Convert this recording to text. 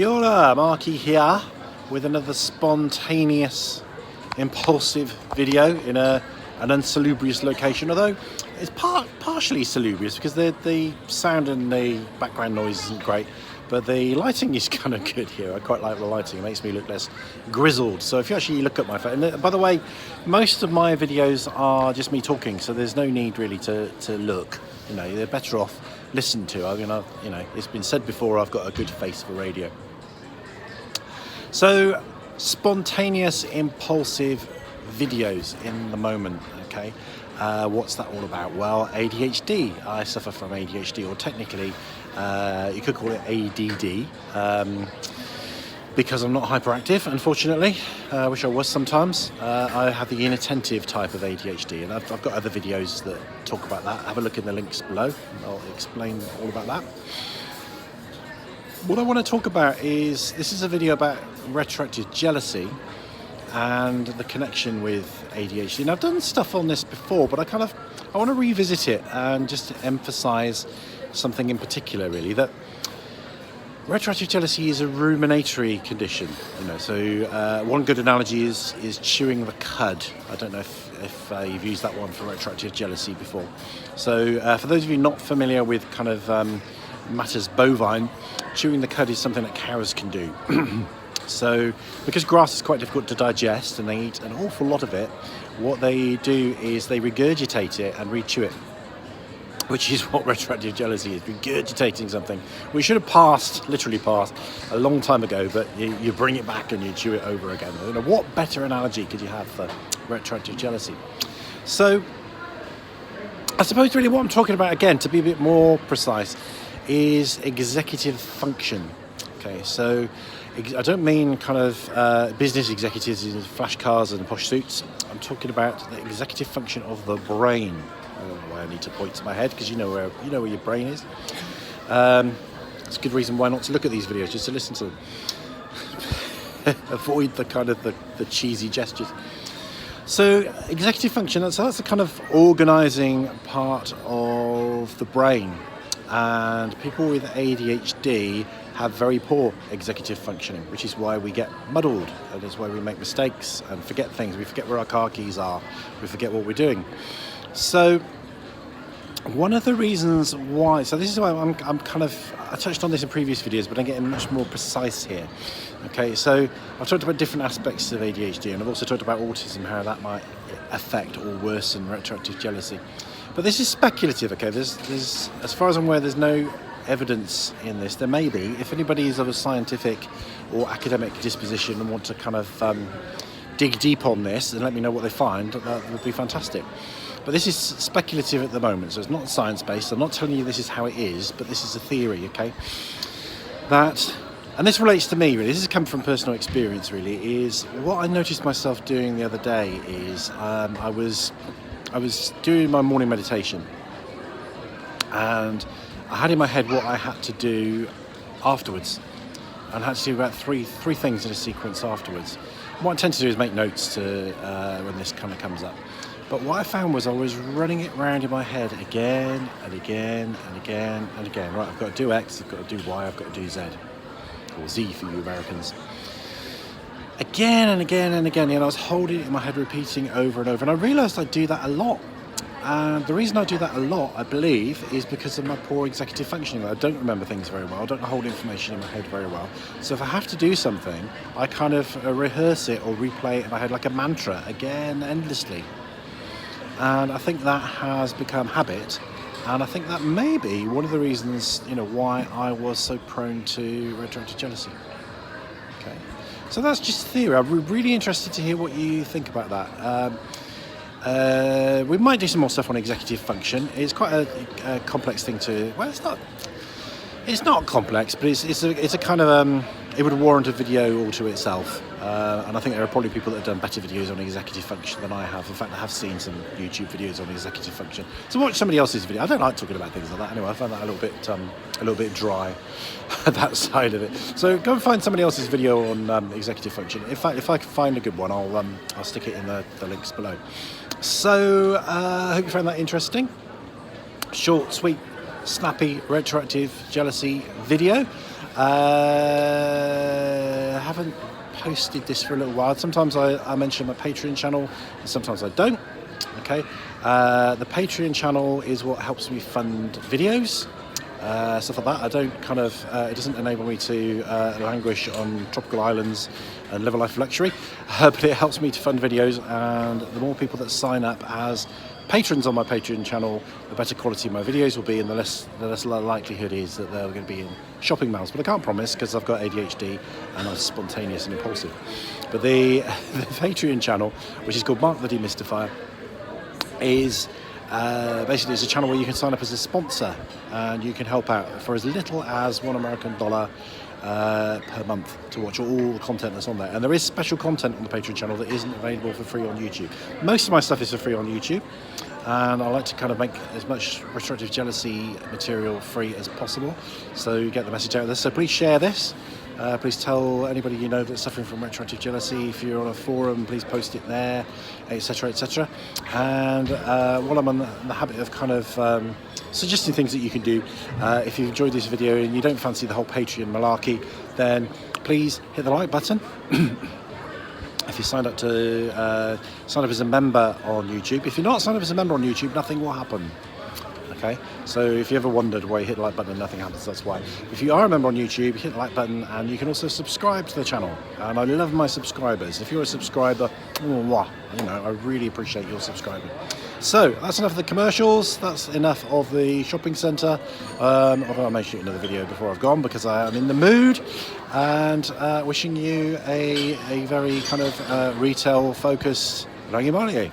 Kia ora, Markie here with another spontaneous, impulsive video in an unsalubrious location, although it's partially salubrious because the sound and the background noise isn't great, but the lighting is kind of good here. I quite like the lighting, it makes me look less grizzled. So if you actually look at my phone, and by the way, most of my videos are just me talking, so there's no need really to look. You know, they're better off listened to. I mean, you know, it's been said before, I've got a good face for radio. So, spontaneous, impulsive videos in the moment, okay? What's that all about? Well, ADHD. I suffer from ADHD, or technically, you could call it ADD, because I'm not hyperactive, unfortunately. I wish I was sometimes. I have the inattentive type of ADHD, and I've got other videos that talk about that. Have a look in the links below. I'll explain all about that. What I want to talk about is, this is a video about retroactive jealousy and the connection with ADHD. And I've done stuff on this before, but I want to revisit it and just emphasize something in particular, really, that retroactive jealousy is a ruminatory condition, you know. So one good analogy is chewing the cud. I don't know if you've used that one for retroactive jealousy before. So for those of you not familiar with kind of matters bovine, chewing the cud is something that cows can do. So because grass is quite difficult to digest and they eat an awful lot of it, what they do is they regurgitate it and re-chew it, which is what retroactive jealousy is, regurgitating something which should have literally passed a long time ago, but you bring it back and you chew it over again. You know, what better analogy could you have for retroactive jealousy? So I suppose really what I'm talking about, again, to be a bit more precise, is executive function. Okay, so I don't mean kind of business executives in flash cars and posh suits. I'm talking about the executive function of the brain. I don't know why I need to point to my head, because you know where your brain is. It's a good reason why not to look at these videos, just to listen to them. Avoid the kind of the cheesy gestures. So executive function, that's the kind of organising part of the brain. And people with ADHD have very poor executive functioning, which is why we get muddled, and is why we make mistakes and forget things. We forget where our car keys are, we forget what we're doing. So one of the reasons why, so this is why I touched on this in previous videos, but I'm getting much more precise here. Okay, so I've talked about different aspects of ADHD, and I've also talked about autism, how that might affect or worsen retroactive jealousy. But this is speculative, okay? There's, as far as I'm aware, there's no evidence in this. There may be. If anybody is of a scientific or academic disposition and want to kind of dig deep on this and let me know what they find, that would be fantastic. But this is speculative at the moment, so it's not science-based. I'm not telling you this is how it is, but this is a theory, okay? And this relates to me, really. This has come from personal experience, really, is what I noticed myself doing the other day is I was doing my morning meditation, and I had in my head what I had to do afterwards, and I had to do about three things in a sequence afterwards. What I tend to do is make notes to when this kind of comes up. But what I found was I was running it around in my head again and again and again and again. Right, I've got to do X, I've got to do Y, I've got to do Z, or Z for you Americans. Again and again and again, and I was holding it in my head, repeating over and over. And I realised I do that a lot. And the reason I do that a lot, I believe, is because of my poor executive functioning. I don't remember things very well. I don't hold information in my head very well. So if I have to do something, I kind of rehearse it or replay it in my head like a mantra again, endlessly. And I think that has become habit. And I think that may be one of the reasons, you know, why I was so prone to retroactive jealousy. Okay. So that's just theory. I'm really interested to hear what you think about that. We might do some more stuff on executive function. It's quite a complex thing to. Well, it's not complex, but it's a kind of it would warrant a video all to itself. And I think there are probably people that have done better videos on executive function than I have. In fact, I have seen some YouTube videos on executive function. So watch somebody else's video. I don't like talking about things like that anyway. I find that a little bit dry, that side of it. So go and find somebody else's video on executive function. In fact, if I can find a good one, I'll stick it in the links below. So I hope you found that interesting. Short, sweet, snappy, retroactive jealousy video. Haven't posted this for a little while. Sometimes I mention my Patreon channel, and sometimes I don't. Okay, the Patreon channel is what helps me fund videos, stuff like that. I don't kind of, it doesn't enable me to languish on tropical islands and live a life of luxury, but it helps me to fund videos, and the more people that sign up as patrons on my Patreon channel, the better quality my videos will be, and the less likelihood is that they're going to be in shopping malls. But I can't promise, because I've got ADHD and I'm spontaneous and impulsive. But the Patreon channel, which is called Mark the Demystifier, is basically it's a channel where you can sign up as a sponsor, and you can help out for as little as $1 American per month to watch all the content that's on there. And there is special content on the Patreon channel that isn't available for free on YouTube. Most of my stuff is for free on YouTube, and I like to kind of make as much retroactive jealousy material free as possible, so you get the message out there. So please share this. Please tell anybody you know that's suffering from retroactive jealousy. If you're on a forum, please post it there, etc., etc. And while I'm on the habit of kind of suggesting things that you can do, if you've enjoyed this video and you don't fancy the whole Patreon malarkey, then please hit the like button. If you signed up to sign up as a member on YouTube. If you're not signed up as a member on YouTube, nothing will happen. Okay, so if you ever wondered why you hit the like button and nothing happens, that's why. If you are a member on YouTube, hit the like button, and you can also subscribe to the channel. And I love my subscribers. If you're a subscriber, I really appreciate your subscribing. So that's enough of the commercials. That's enough of the shopping centre. Although I may shoot another video before I've gone, because I am in the mood. And wishing you a very kind of retail focused Rangimarie.